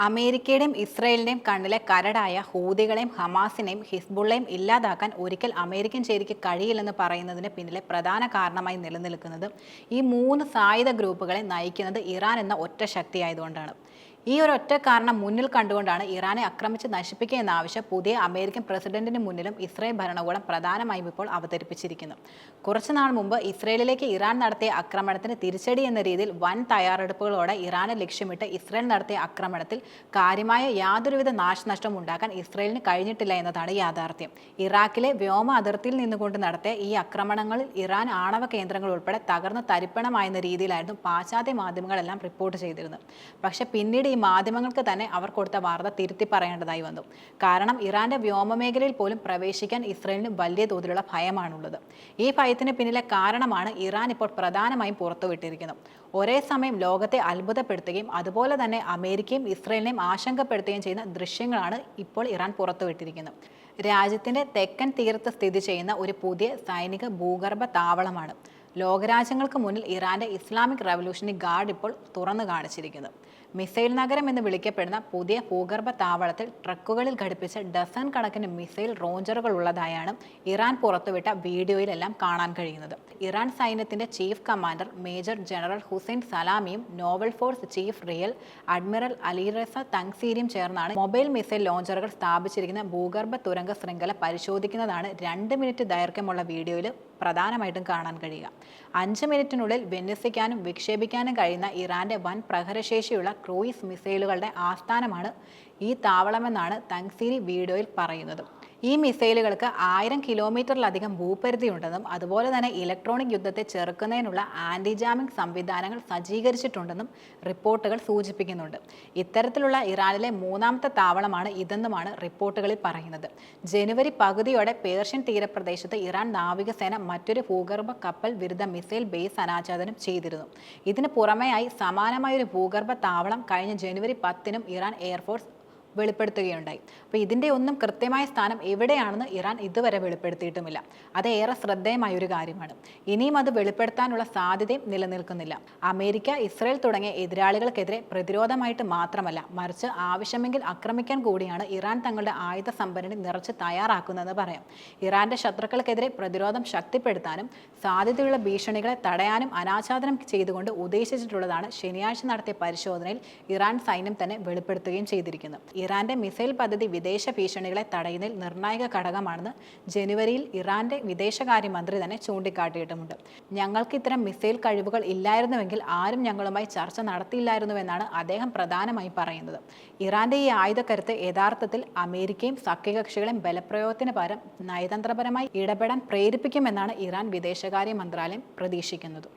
അമേരിക്കയുടെയും ഇസ്രയേലിന്റെയും കണ്ണിലെ കരടായ ഹൂതികളെയും ഹമാസിനെയും ഹിസ്ബുള്ളയും ഇല്ലാതാക്കാൻ ഒരിക്കൽ അമേരിക്കൻ ചേരിക്ക് കഴിയില്ലെന്ന് പറയുന്നതിന് പിന്നിലെ പ്രധാന കാരണമായി നിലനിൽക്കുന്നത് ഈ മൂന്ന് സായുധ ഗ്രൂപ്പുകളെ നയിക്കുന്നത് ഇറാൻ എന്ന ഒറ്റ ശക്തിയായതുകൊണ്ടാണ്. ഈ ഒരു ഒറ്റ കാരണം മുന്നിൽ കണ്ടുകൊണ്ടാണ് ഇറാനെ ആക്രമിച്ച് നശിപ്പിക്കുക എന്ന ആവശ്യം പുതിയ അമേരിക്കൻ പ്രസിഡന്റിന് മുന്നിലും ഇസ്രായേൽ ഭരണകൂടം പ്രധാനമായും ഇപ്പോൾ അവതരിപ്പിച്ചിരിക്കുന്നു. കുറച്ചുനാൾ മുമ്പ് ഇസ്രയേലിലേക്ക് ഇറാൻ നടത്തിയ ആക്രമണത്തിന് തിരിച്ചടി എന്ന രീതിയിൽ വൻ തയ്യാറെടുപ്പുകളോടെ ഇറാനെ ലക്ഷ്യമിട്ട് ഇസ്രായേൽ നടത്തിയ ആക്രമണത്തിൽ കാര്യമായ യാതൊരുവിധ നാശനഷ്ടവും ഉണ്ടാക്കാൻ ഇസ്രായേലിന് കഴിഞ്ഞിട്ടില്ല എന്നതാണ് യാഥാർത്ഥ്യം. ഇറാഖിലെ വ്യോമ അതിർത്തിയിൽ നിന്നുകൊണ്ട് നടത്തിയ ഈ ആക്രമണങ്ങളിൽ ഇറാൻ ആണവ കേന്ദ്രങ്ങൾ ഉൾപ്പെടെ തകർന്ന് തരിപ്പണമായെന്ന രീതിയിലായിരുന്നു പാശ്ചാത്യ മാധ്യമങ്ങളെല്ലാം റിപ്പോർട്ട് ചെയ്തിരുന്നത്. പക്ഷേ പിന്നീട് ഈ മാധ്യമങ്ങൾക്ക് തന്നെ അവർ കൊടുത്ത വാർത്ത തിരുത്തി പറയേണ്ടതായി വന്നു. കാരണം ഇറാന്റെ വ്യോമമേഖലയിൽ പോലും പ്രവേശിക്കാൻ ഇസ്രായേലിന് വലിയ തോതിലുള്ള ഭയമാണുള്ളത്. ഈ ഭയത്തിന് പിന്നിലെ കാരണമാണ് ഇറാൻ ഇപ്പോൾ പ്രധാനമായും പുറത്തുവിട്ടിരിക്കുന്നത്. ഒരേ സമയം ലോകത്തെ അത്ഭുതപ്പെടുത്തുകയും അതുപോലെ തന്നെ അമേരിക്കയും ഇസ്രായേലിനെയും ആശങ്കപ്പെടുത്തുകയും ചെയ്യുന്ന ദൃശ്യങ്ങളാണ് ഇപ്പോൾ ഇറാൻ പുറത്തുവിട്ടിരിക്കുന്നത്. രാജ്യത്തിന്റെ തെക്കൻ തീരത്ത് സ്ഥിതി ചെയ്യുന്ന ഒരു പുതിയ സൈനിക ഭൂഗർഭ താവളമാണ് ലോകരാജ്യങ്ങൾക്ക് മുന്നിൽ ഇറാന്റെ ഇസ്ലാമിക് റവല്യൂഷണറി ഗാർഡ് ഇപ്പോൾ തുറന്നു കാണിച്ചിരിക്കുന്നത്. മിസൈൽ നഗരം എന്ന് വിളിക്കപ്പെടുന്ന പുതിയ ഭൂഗർഭ താവളത്തിൽ ട്രക്കുകളിൽ ഘടിപ്പിച്ച ഡസൻ കണക്കിന് മിസൈൽ റോഞ്ചറുകൾ ഉള്ളതായാണ് ഇറാൻ പുറത്തുവിട്ട വീഡിയോയിലെല്ലാം കാണാൻ കഴിയുന്നത്. ഇറാൻ സൈന്യത്തിന്റെ chief commander major general Hossein സലാമിയും naval force chief rear admiral Alireza തങ്സീരിയും ചേർന്നാണ് മൊബൈൽ മിസൈൽ ലോഞ്ചറുകൾ സ്ഥാപിച്ചിരിക്കുന്ന ഭൂഗർഭ തുരങ്ക ശൃംഖല പരിശോധിക്കുന്നതാണ് 2 മിനിറ്റ് ദൈർഘ്യമുള്ള വീഡിയോയിൽ പ്രധാനമായിട്ടും കാണാൻ കഴിയുക. 5 മിനിറ്റിനുള്ളിൽ വിന്യസിക്കാനും വിക്ഷേപിക്കാനും കഴിയുന്ന ഇറാന്റെ വൻ പ്രഹരശേഷിയുള്ള ക്രൂയിസ് മിസൈലുകളുടെ ആസ്ഥാനമാണ് ഈ താവളമെന്നാണ് തങ്സീരി വീഡിയോയിൽ പറയുന്നത്. ഈ മിസൈലുകൾക്ക് 1000 കിലോമീറ്ററിലധികം ഭൂപരിധിയുണ്ടെന്നും അതുപോലെ തന്നെ ഇലക്ട്രോണിക് യുദ്ധത്തെ ചെറുക്കുന്നതിനുള്ള ആന്റി ജാമിംഗ് സംവിധാനങ്ങൾ സജ്ജീകരിച്ചിട്ടുണ്ടെന്നും റിപ്പോർട്ടുകൾ സൂചിപ്പിക്കുന്നുണ്ട്. ഇത്തരത്തിലുള്ള ഇറാനിലെ 3ാമത്തെ താവളമാണ് ഇതെന്നുമാണ് റിപ്പോർട്ടുകളിൽ പറയുന്നത്. ജനുവരി പകുതിയോടെ പേർഷ്യൻ തീരപ്രദേശത്ത് ഇറാൻ നാവികസേന മറ്റൊരു ഭൂഗർഭ കപ്പൽ വിരുദ്ധ മിസൈൽ ബേസ് അനാച്ഛാദനം ചെയ്തിരുന്നു. ഇതിന് പുറമെയായി സമാനമായൊരു ഭൂഗർഭ താവളം കഴിഞ്ഞ ജനുവരി 10-നും ഇറാൻ എയർഫോഴ്സ് വെളിപ്പെടുത്തുകയുണ്ടായി. അപ്പോൾ ഇതിൻ്റെ ഒന്നും കൃത്യമായ സ്ഥാനം എവിടെയാണെന്ന് ഇറാൻ ഇതുവരെ വെളിപ്പെടുത്തിയിട്ടുമില്ല. അത് ഏറെ ശ്രദ്ധേയമായ ഒരു കാര്യമാണ്. ഇനിയും അത് വെളിപ്പെടുത്താനുള്ള സാധ്യതയും നിലനിൽക്കുന്നില്ല. അമേരിക്ക, ഇസ്രായേൽ തുടങ്ങിയ എതിരാളികൾക്കെതിരെ പ്രതിരോധമായിട്ട് മാത്രമല്ല, മറിച്ച് ആവശ്യമെങ്കിൽ ആക്രമിക്കാൻ കൂടിയാണ് ഇറാൻ തങ്ങളുടെ ആയുധ സംഭരണി നിറച്ച് തയ്യാറാക്കുന്നതെന്ന് പറയാം. ഇറാന്റെ ശത്രുക്കൾക്കെതിരെ പ്രതിരോധം ശക്തിപ്പെടുത്താനും സാധ്യതയുള്ള ഭീഷണികളെ തടയാനും അനാച്ഛാദനം ചെയ്തുകൊണ്ട് ഉദ്ദേശിച്ചിട്ടുള്ളതാണ് ശനിയാഴ്ച നടത്തിയ പരിശോധനയിൽ ഇറാൻ സൈന്യം തന്നെ വെളിപ്പെടുത്തുകയും ചെയ്തിരിക്കുന്നത്. ഇറാന്റെ മിസൈൽ പദ്ധതി വിദേശ ഭീഷണികളെ തടയുന്നതിൽ നിർണായക ഘടകമാണെന്ന് ജനുവരിയിൽ ഇറാന്റെ വിദേശകാര്യമന്ത്രി തന്നെ ചൂണ്ടിക്കാട്ടിയിട്ടുമുണ്ട്. ഞങ്ങൾക്ക് ഇത്തരം മിസൈൽ കഴിവുകൾ ഇല്ലായിരുന്നുവെങ്കിൽ ആരും ഞങ്ങളുമായി ചർച്ച നടത്തിയില്ലായിരുന്നുവെന്നാണ് അദ്ദേഹം പ്രധാനമായും പറയുന്നത്. ഇറാന്റെ ഈ ആയുധക്കരുത്ത് യഥാർത്ഥത്തിൽ അമേരിക്കയും സഖ്യകക്ഷികളെയും ബലപ്രയോഗത്തിന് പകരം നയതന്ത്രപരമായി ഇടപെടാൻ പ്രേരിപ്പിക്കുമെന്നാണ് ഇറാൻ വിദേശകാര്യ മന്ത്രാലയം പ്രതീക്ഷിക്കുന്നത്.